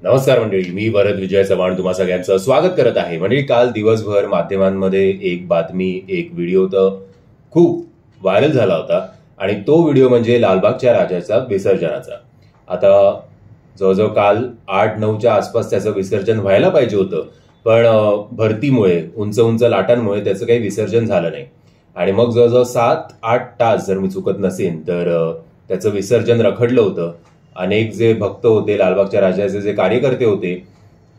नमस्कार मंडळी, मी वरद विजय चव्हाण तुम्हा सगळ्यांचं स्वागत करत आहे. मंडळी, काल दिवसभर माध्यमांमध्ये एक बातमी, एक व्हिडिओ तर खूप व्हायरल झाला होता आणि तो व्हिडिओ म्हणजे लालबागच्या राजाचा विसर्जनाचा. आता जवळजवळ काल 8-9च्या आसपास त्याचं विसर्जन व्हायला पाहिजे होतं, पण भरतीमुळे, उंच उंच लाटांमुळे त्याचं काही विसर्जन झालं नाही आणि मग जवळजवळ 7-8 तास, जर मी चुकत नसेन तर त्याचं विसर्जन रखडलं होतं. अनेक जे भक्त होते, लालबागच्या राजाचे जे कार्यकर्ते होते,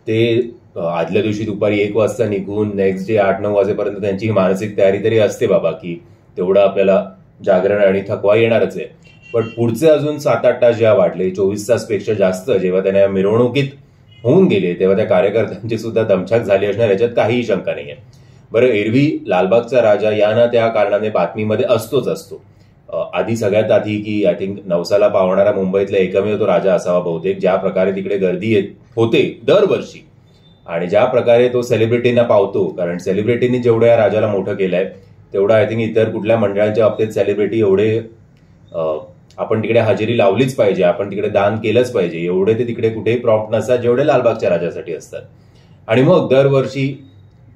ते आदल्या दिवशी दुपारी 1 वाजता निघून नेक्स्ट डे 8-9 वाजेपर्यंत त्यांची मानसिक तयारी तरी असते बाबा, की तेवढं आपल्याला जागरण आणि थकवा येणारच आहे. पण पुढचे अजून 7-8 तास जेव्हा वाढले, 24 तासपेक्षा जास्त जेव्हा त्यांना मिरवणुकीत होऊन गेले, तेव्हा त्या कार्यकर्त्यांची सुद्धा दमछाक झाली असणार, याच्यात काहीही शंका नाहीये. बरं, एरवी लालबागचा राजा या ना त्या कारणाने बातमीमध्ये असतो. आधी सगळ्यात आधी की आय थिंक नवसाला पावणारा मुंबईतला एकमेव तो राजा असावा बहुतेक, ज्या प्रकारे तिकडे गर्दी होते दरवर्षी आणि ज्या प्रकारे तो सेलिब्रिटींना पावतो. कारण सेलिब्रिटींनी जेवढं या राजाला मोठं केलंय तेवढं आय थिंक इतर कुठल्या मंडळांच्या बाबतीत सेलिब्रिटी एवढे आपण तिकडे हजेरी लावलीच पाहिजे, आपण तिकडे दान केलंच पाहिजे, एवढे ते तिकडे कुठेही प्रॉम्प्ट नसतात जेवढे लालबागच्या राजासाठी असतात. आणि मग दरवर्षी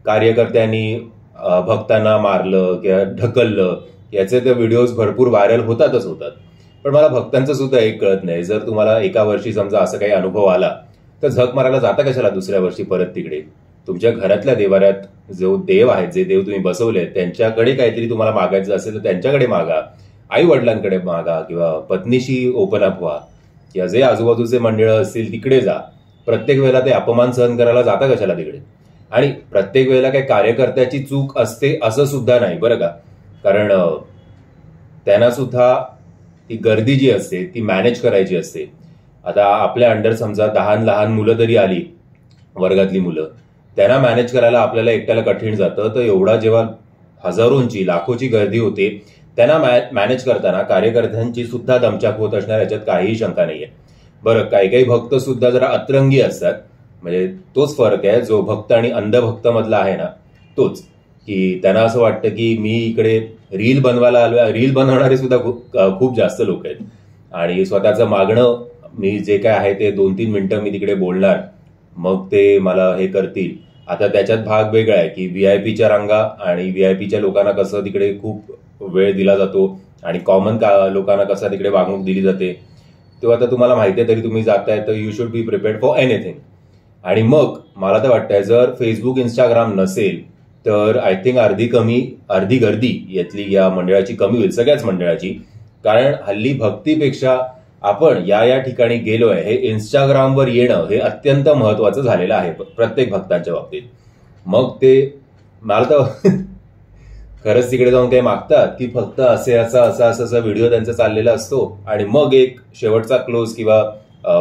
कार्यकर्त्यांनी भक्तांना मारलं किंवा ढकललं, याचे ते व्हिडिओज भरपूर व्हायरल होतातच होतात. पण मला भक्तांचं सुद्धा एक कळत नाही, जर तुम्हाला एका वर्षी समजा असं काही अनुभव आला तर झक मारायला जाता कशाला दुसऱ्या वर्षी परत तिकडे? तुमच्या घरातल्या देवाऱ्यात जो देव आहेत, जे देव तुम्ही बसवले, त्यांच्याकडे काहीतरी तुम्हाला मागायचं असेल तर त्यांच्याकडे मागा, आई वडिलांकडे मागा किंवा पत्नीशी ओपन अप व्हा किंवा जे आजूबाजूचे मंडळ असतील तिकडे जा. प्रत्येक वेळेला ते अपमान सहन करायला जाता कशाला तिकडे? आणि प्रत्येक वेळेला काही कार्यकर्त्याची चूक असते असं सुद्धा नाही बरं का, कारण त्यांना सुद्धा ती गर्दी जी असते ती मॅनेज करायची असते. आता आपल्या अंडर समजा लहान मुलं तरी आली, वर्गातली मुलं, त्यांना मॅनेज करायला आपल्याला एकट्याला कठीण जातं, तर एवढा जेव्हा हजारोंची लाखोची गर्दी होते त्यांना मॅनेज करताना कार्यकर्त्यांची सुद्धा दमछाक होत असणार, याच्यात काहीही शंका नाहीये. बरं, काही भक्त सुद्धा जरा अतरंगी असतात, म्हणजे तोच फरक आहे जो भक्त आणि अंधभक्त मधला आहे ना, तोच, की त्यांना असं वाटतं की मी इकडे रील बनवायला आलोय. रील बनवणारे सुद्धा खूप जास्त लोक आहेत आणि स्वतःचं मागणं, मी जे काय आहे ते 2-3 मिनिटं मी तिकडे बोलणार, मग ते मला हे करतील. आता त्याच्यात भाग वेगळा आहे की व्हीआयपीच्या रांगा आणि व्हीआयपीच्या लोकांना कसं तिकडे खूप वेळ दिला जातो आणि कॉमन लोकांना कसं तिकडे वागणूक दिली जाते, तेव्हा आता तुम्हाला माहिती आहे, तरी तुम्ही जाताय तर you should be prepared for anything. आणि मग मला तर वाटतंय, जर फेसबुक इंस्टाग्राम नसेल तर आय थिंक अर्धी गर्दी यातली या मंडळाची कमी होईल, सगळ्याच मंडळाची. कारण हल्ली भक्तीपेक्षा आपण या ठिकाणी गेलोय हे इंस्टाग्रामवर येणं हे अत्यंत महत्वाचं झालेलं आहे प्रत्येक भक्तांच्या बाबतीत. मग ते मला तर खरंच तिकडे जाऊन काही मागतात की फक्त असा व्हिडिओ त्यांचा चाललेला असतो आणि मग एक शेवटचा क्लोज किंवा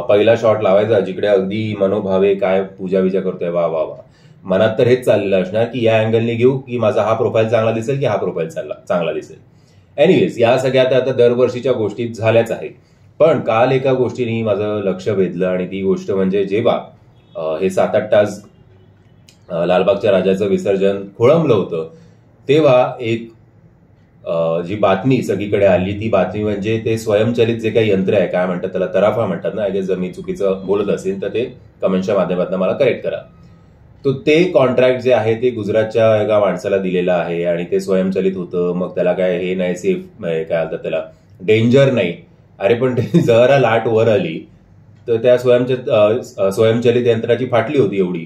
पहिला शॉट लावायचा जिकडे अगदी मनोभावे काय पूजा विजा करतोय, वा वा वा. मनात तर हेच चाललेलं असणार की या अँगलने घेऊ की माझा हा प्रोफाईल चांगला दिसेल की हा प्रोफाईल चांगला दिसेल. एनिवेज, या सगळ्या आता दरवर्षीच्या गोष्टी झाल्याच आहेत. पण काल एका गोष्टीने माझं लक्ष वेधलं आणि ती गोष्ट म्हणजे जेव्हा हे 7-8 तास लालबागच्या राजाचं विसर्जन खोळंबलं होतं, तेव्हा एक जी बातमी सगळीकडे आली, ती बातमी म्हणजे ते स्वयंचलित जे काही यंत्र आहे, काय म्हणतात त्याला, तराफा म्हणतात ना, जर मी चुकीचं बोलत असेल तर ते कमेंटच्या माध्यमातून मला करेक्ट करा. तो ते कॉन्ट्रॅक्ट जे आहे ते गुजरातच्या एका माणसाला दिलेलं आहे आणि ते स्वयंचलित होतं. मग त्याला काय हे नाही, सेफ काय म्हणतात त्याला, डेंजर नाही. अरे पण ते जरा लाट वर आली तर त्या स्वयंचलित यंत्राची फाटली होती एवढी.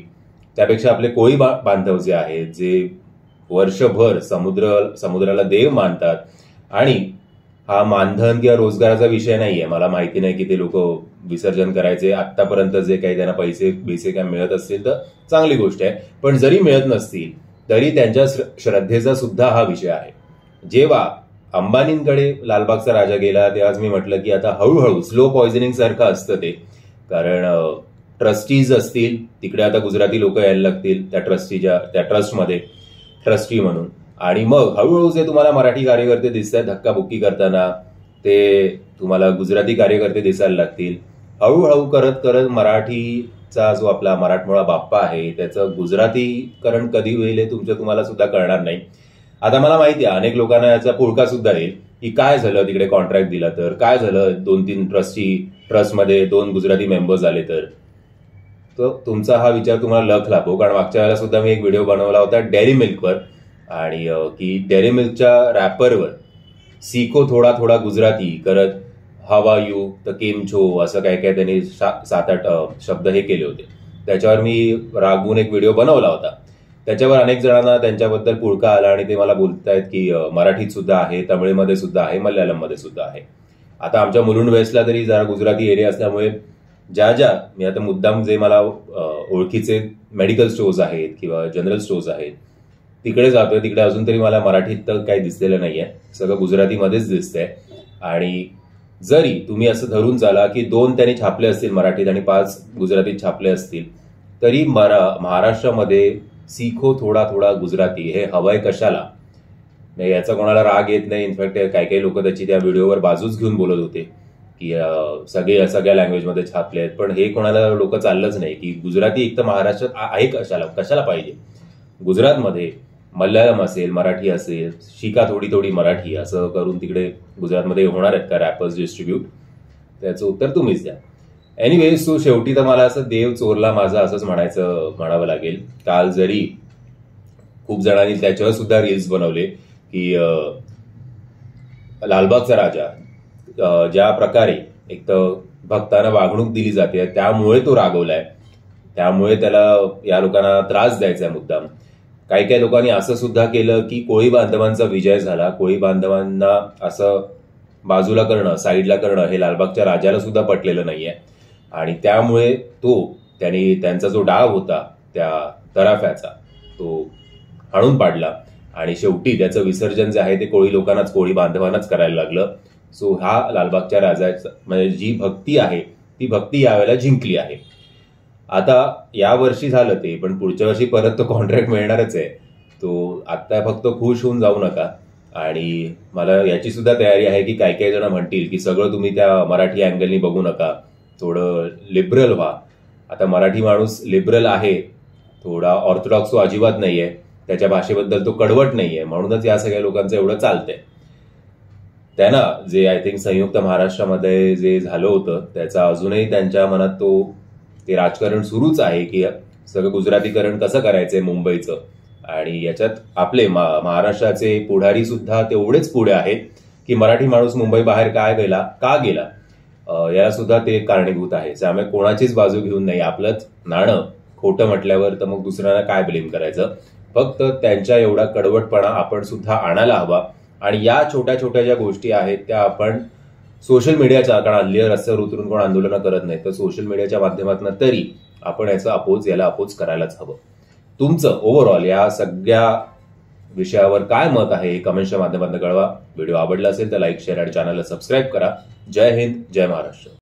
त्यापेक्षा आपले कोळी बांधव जे आहेत, जे वर्षभर समुद्राला देव मानतात, आणि हा मानधन किंवा रोजगाराचा विषय नाहीये, मला माहिती नाही की ते लोक विसर्जन करायचे आतापर्यंत जे काही त्यांना पैसे काय मिळत असतील तर चांगली गोष्ट आहे, पण जरी मिळत नसतील तरी त्यांच्या श्रद्धेचा सुद्धा हा विषय आहे. जेव्हा अंबानींकडे लालबागचा राजा गेला तेव्हाच मी म्हटलं की आता हळूहळू स्लो पॉइझनिंग सारखं असतं ते, कारण ट्रस्टीज असतील तिकडे, आता गुजराती लोक यायला लागतील त्या ट्रस्टमध्ये ट्रस्टी म्हणून, आणि मग हळूहळू जे तुम्हाला मराठी कार्यकर्ते दिसत आहेत धक्काबुक्की करताना ते तुम्हाला गुजराती कार्यकर्ते दिसायला लागतील. हळूहळू करत करत मराठीचा जो आपला मराठमोळा बाप्पा आहे त्याचं गुजरातीकरण कधी होईल हे तुम्हाला सुद्धा कळणार नाही. आता मला माहिती आहे अनेक लोकांना याचा पुळका सुद्धा येईल की काय झालं तिकडे कॉन्ट्रॅक्ट दिला तर, काय झालं 2-3 ट्रस्टमध्ये 2 गुजराती मेंबर्स आले तर. तर तुमचा हा विचार तुम्हाला लख लाभो. कारण मागच्या वेळेला सुद्धा मी एक व्हिडिओ बनवला होता डेअरी मिल्कवर, आणि की डेअरी मिल्कच्या रॅपरवर सीखो थोडा थोडा गुजराती करत हाव आर यू तर केम छो असं काय काय त्यांनी 7-8 शब्द हे केले होते. त्याच्यावर मी रागवून एक व्हिडिओ बनवला होता. त्याच्यावर अनेक जणांना त्यांच्याबद्दल पुळका आला आणि ते मला बोलतायत की मराठीत सुद्धा आहे, तमिळमध्ये सुद्धा आहे, मल्याळममध्ये सुद्धा आहे. आता आमच्या मुलुंड वेस्टला तरी जरा गुजराती एरिया असल्यामुळे ज्या मी आता मुद्दाम जे मला ओळखीचे मेडिकल स्टोर्स आहेत किंवा जनरल स्टोर्स आहेत तिकडे जातोय. तिकडे अजून तरी मला मराठीत तर काही दिसलेलं नाहीये, सगळं गुजरातीमध्येच दिसतंय. आणि जरी तुम्ही असं धरून चाला की 2 त्यांनी छापले असतील मराठीत आणि 5 गुजरातीत छापले असतील, तरी महाराष्ट्रामध्ये सीखो थोडा थोडा गुजराती हे हवंय कशाला? याचा कोणाला राग येत नाही. इनफॅक्ट काही लोक त्याची त्या व्हिडिओवर बाजूच घेऊन बोलत होते की सगळ्या लँग्वेजमध्ये छापले आहेत. पण हे कोणाला डोकं चाललंच नाही की गुजराती एक तर महाराष्ट्रात आहे कशाला पाहिजे. गुजरातमध्ये मल्याळम असेल, मराठी असेल, शिका थोडी थोडी मराठी असं करून तिकडे गुजरातमध्ये होणार आहेत का रॅपर्स डिस्ट्रीब्यूट? त्याचं उत्तर तुम्हीच द्या. एनिवे, सो शेवटी तर मला असं देव चोरला माझा असंच म्हणावं लागेल. काल जरी खूप जणांनी त्याच्यावर सुद्धा रील्स बनवले की लालबागचा राजा ज्या प्रकारे एक तर भक्तांना वागणूक दिली जाते त्यामुळे तो रागवलाय, त्यामुळे त्याला या लोकांना त्रास द्यायचा मुद्दाम. काही लोकांनी असं सुद्धा केलं की कोळी बांधवांचा विजय झाला, कोळी बांधवांना असं बाजूला करणं, साईडला करणं हे लालबागच्या राजाला सुद्धा पटलेलं नाहीये. आणि त्यामुळे त्यांचा जो डाव होता त्या तराफ्याचा तो हाणून पाडला आणि शेवटी त्याचं विसर्जन जे आहे ते कोळी लोकांनाच, कोळी बांधवांनाच करायला लागलं. सो हा लालबागच्या राजाचा म्हणजे जी भक्ती आहे ती भक्ती यावेळेला जिंकली आहे. आता या वर्षी झालं ते, पण पुढच्या वर्षी परत तो कॉन्ट्रॅक्ट मिळणारच आहे. तो आता फक्त खुश होऊन जाऊ नका. आणि मला याची सुद्धा तयारी आहे की काही जण म्हणतील की सगळं तुम्ही त्या मराठी अँगलनी बघू नका, थोडं लिबरल व्हा. आता मराठी माणूस लिबरल आहे, थोडा ऑर्थोडॉक्स तो अजिबात नाहीये, त्याच्या भाषेबद्दल तो कडवट नाहीये, म्हणूनच या सगळ्या लोकांचं एवढं चालतंय. त्यांना जे आय थिंक संयुक्त महाराष्ट्रामध्ये जे झालं होतं त्याचा अजूनही त्यांच्या मनात ते राजकारण सुरूच आहे की सगळं गुजरातीकरण कसं करायचंय मुंबईचं. आणि याच्यात आपले महाराष्ट्राचे पुढारी सुद्धा तेवढेच पुढे आहेत की मराठी माणूस मुंबई बाहेर का गेला याला सुद्धा ते कारणीभूत आहे. त्यामुळे कोणाचीच बाजू घेऊन नाही, आपलंच नाणं खोटं म्हटल्यावर तर मग दुसऱ्यांना काय ब्लेम करायचं. फक्त त्यांच्या एवढा कडवटपणा आपण सुद्धा आणायला हवा. आणि या छोट्या छोट्या ज्या गोष्टी आहेत त्या आपण सोशल मीडियाच्या, कारण हल्ली रस्त्यावर उतरून कोण आंदोलनं करत नाही, तर सोशल मीडियाच्या माध्यमातून तरी आपण याला अपोज करायलाच हवं. तुमचं ओव्हरऑल या सगळ्या विषयावर काय मत आहे हे कमेंटच्या माध्यमातून कळवा. व्हिडिओ आवडला असेल तर लाईक, शेअर आणि चॅनलला सबस्क्राईब करा. जय हिंद, जय महाराष्ट्र.